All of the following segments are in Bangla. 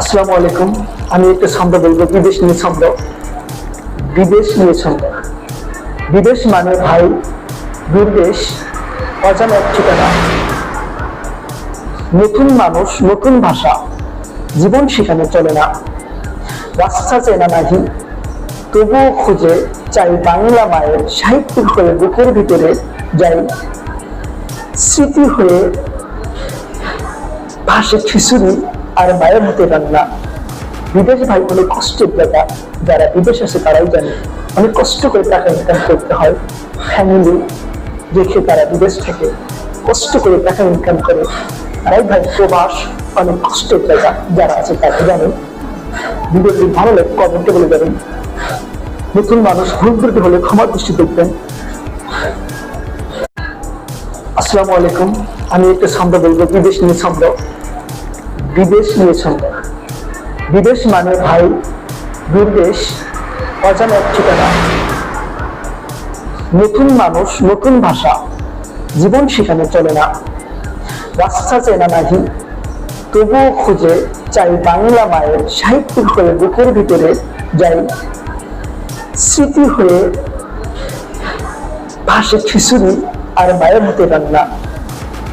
আসসালামু আলাইকুম। আমি একটা ছন্দ বলবো, বিদেশ নিয়ে ছন্দ। বিদেশ নিয়ে ছন্দ। বিদেশ মানে ভাই দূরদেশ, অজানা এক ঠিকানা। নতুন মানুষ, নতুন ভাষা, জীবন সেখানে চলে না। রাস্তা চেনা নাহি, তবুও খুঁজে চাই বাংলা মায়ের। সাহিত্যিক হয়ে বুকের ভিতরে যাই, স্মৃতি হয়ে ভাসে খিচুড়ি আর মায়ের হাতে রান্না। বিদেশ ভাই অনেক কষ্টের জায়গা, যারা বিদেশ আছে তারাই জানে। অনেক কষ্ট করে টাকা ইনকাম করতে হয়, ফ্যামিলি রেখে তারা বিদেশ থেকে কষ্ট করে টাকা ইনকাম করে। তারাই ভাই প্রবাস অনেক কষ্টের জায়গা, যারা আছে তারা জানে। ভিডিওটি ভালো লাগে কমেন্টে বলে যাবেন। নতুন মানুষ ভুল ত্রুটি হলে ক্ষমার দৃষ্টি দেখবেন। আসসালামু আলাইকুম। আমি একটা ছন্দ বলবো, বিদেশ নিয়ে ছন্দ। বিদেশ নিয়ে ছন্দ। বিদেশ মানে ভাই দূরদেশ, অজানা এক ঠিকানা। নতুন মানুষ, নতুন ভাষা, জীবন সেখানে চলে না। রাস্তা চেনা নাহি, তবুও খুঁজে চাই বাংলা মায়ের। সাহিত্যিক হয়ে বুকের ভিতরে যাই, স্মৃতি হয়ে ভাসে খিচুড়ি আর মায়ের হাতে রান্না।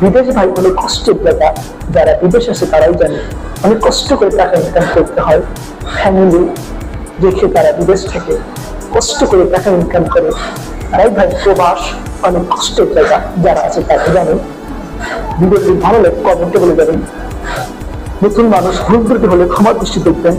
বিদেশ ভাই অনেক কষ্টের জায়গা, যারা বিদেশ আছে তারাই জানে। অনেক কষ্ট করে টাকা ইনকাম করতে হয়, ফ্যামিলি রেখে তারা বিদেশ থেকে কষ্ট করে টাকা ইনকাম করে। তারাই ভাই প্রবাস অনেক কষ্টের জায়গা, যারা আছে তারা জানে। ভিডিওটি ভালো লাগে কমেন্টে বলে যাবেন। নতুন মানুষ ভুল ত্রুটি হলে ক্ষমার দৃষ্টি দেখবেন।